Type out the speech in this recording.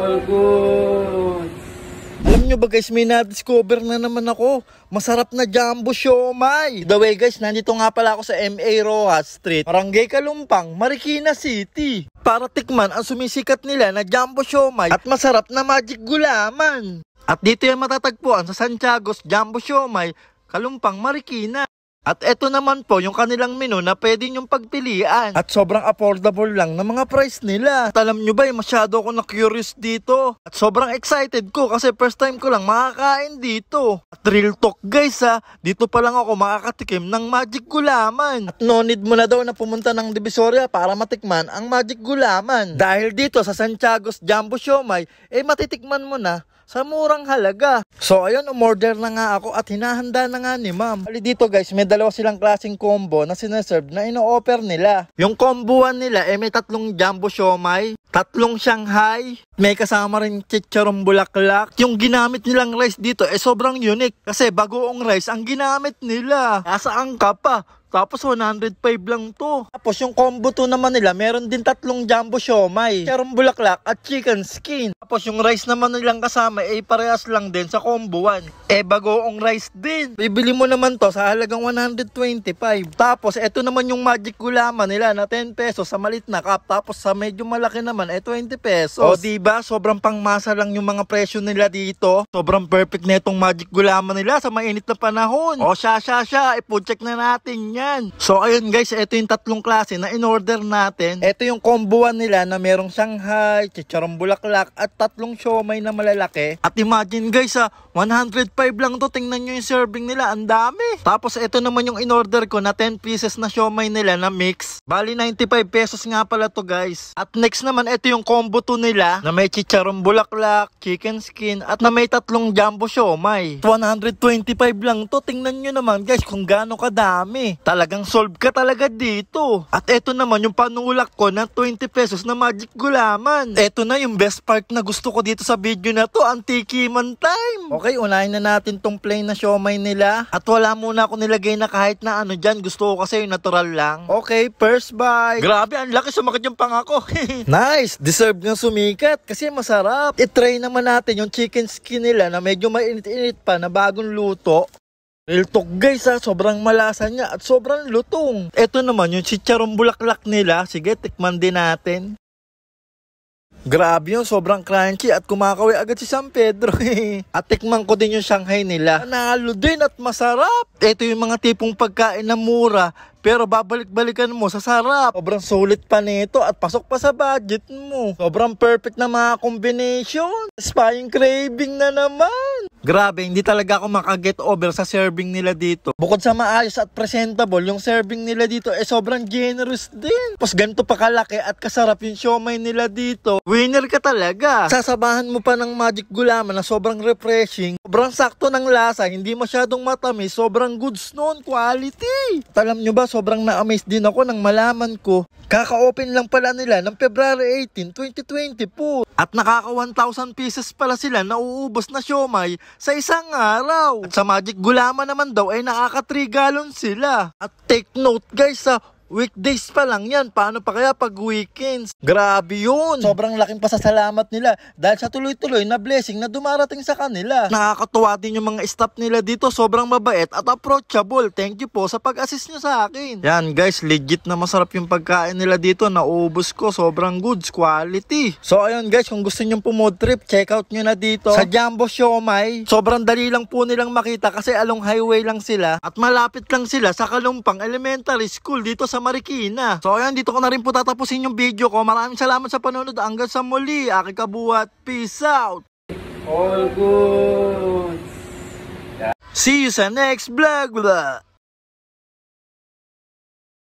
All good. Alam nyo ba guys, may na-discover na naman ako. Masarap na jumbo siomai. The way guys, nandito nga pala ako sa MA Rojas Street, Barangay Kalumpang, Marikina City, para tikman ang sumisikat nila na jumbo siomai at masarap na magic gulaman. At dito yan matatagpuan sa Santiago's Jumbo Siomai, Kalumpang, Marikina. At eto naman po yung kanilang menu na pwede nyong pagpilian. At sobrang affordable lang ng mga price nila. At alam nyo ba, masyado ako na-curious dito. At sobrang excited ko kasi first time ko lang makakain dito. At real talk guys dito pa lang ako makakatikim ng magic gulaman. At no need mo na daw na pumunta ng Divisoria para matikman ang magic gulaman. Dahil dito sa Santiago's Jumbo Siomai, matitikman mo na sa murang halaga. So ayun, umorder na nga ako at hinahanda na nga ni ma'am. Bali dito guys, may dalawa silang klaseng combo na sineserve na ino-offer nila. Yung combo 1 nila may 3 jumbo siomai, 3 Shanghai, may kasama rin chicharong bulaklak. Yung ginamit nilang rice dito sobrang unique kasi bagoong rice ang ginamit nila. Nasa angka pa. Tapos 105 lang to. Tapos yung combo 2 naman nila, meron din 3 jumbo siomai, chicharong bulaklak at chicken skin. Tapos yung rice naman nilang kasama parehas lang din sa combo 1. Bagoong rice din. Bibili mo naman to sa halagang 125. Tapos eto naman yung magic gulaman nila na 10 pesos sa malit na cup. Tapos sa medyo malaki naman 20 pesos. O diba, sobrang pangmasa lang yung mga presyo nila dito. Sobrang perfect na itong magic gulaman nila sa mainit na panahon. O siya, ipo-check na natin yan. So ayun guys, ito yung 3 klase na in-order natin. Ito yung combo 1 nila na merong Shanghai, chicharong bulaklak at 3 siomai na malalaki. At imagine guys 105 lang to. Tingnan nyo yung serving nila, ang dami. Tapos ito naman yung in-order ko na 10 pieces na siomai nila na mix. Bali 95 pesos nga pala to guys. At next naman ito yung combo 2 nila na may chicharong bulaklak, chicken skin at na may 3 jumbo siomai. 125 lang to. Tingnan nyo naman guys kung gaano kadami. Talagang solve ka talaga dito. At eto naman yung panulak ko na 20 pesos na magic gulaman. Eto na yung best part na gusto ko dito sa video na to, ang tikiman time. Okay, unahin na natin tong plain na siomai nila. At wala muna ako nilagay na kahit na ano dyan. Gusto ko kasi yung natural lang. Okay, first bite. Grabe, ang laki, sumakit yung pangako. Nice, deserve nyo sumikat kasi masarap. I-try naman natin yung chicken skin nila na medyo mainit-init pa na bagong luto. Real talk guys sobrang malasa niya at sobrang lutong. Ito naman yung chicharong bulaklak nila. Sige, tikman din natin. Grabe yun, sobrang crunchy at kumakawi agad si San Pedro. At tikman ko din yung Shanghai nila. Panalo din at masarap. Ito yung mga tipong pagkain na mura pero babalik-balikan mo sa sarap. Sobrang sulit pa nito at pasok pa sa budget mo. Sobrang perfect na mga combination. Spying craving na naman. Grabe, hindi talaga ako makaget over sa serving nila dito. Bukod sa maayos at presentable, yung serving nila dito sobrang generous din. Tapos ganito pa kalaki at kasarap yung siomai nila dito. Winner ka talaga. Sasabahan mo pa ng magic gulaman na sobrang refreshing. Sobrang sakto ng lasa, hindi masyadong matamis. Sobrang goods noon, quality. At alam nyo ba, sobrang na-amaze din ako nang malaman ko. Kaka-open lang pala nila ng February 18, 2020 po. At nakaka 1,000 pieces pala sila na uubos na siomai sa isang araw. At sa magic gulaman naman daw nakaka 3 gallon sila. At take note guys weekdays pa lang yan. Paano pa kaya pag weekends? Grabe yun. Sobrang laking pasasalamat nila dahil sa tuloy-tuloy na blessing na dumarating sa kanila. Nakakatuwa din yung mga staff nila dito. Sobrang mabait at approachable. Thank you po sa pag-assist nyo sa akin. Yan guys, legit na masarap yung pagkain nila dito. Naubos ko. Sobrang goods quality. So ayun guys, kung gusto nyo po trip, check out nyo na dito sa Jumbo Siomai. Sobrang dali lang po nilang makita kasi along highway lang sila. At malapit lang sila sa Kalumpang Elementary School dito sa Marikina. So ayan, dito ko na rin po tatapusin yung video ko. Maraming salamat sa panonood. Hanggang sa muli. Aki Kabuhat. Peace out. All good. See you sa next vlog.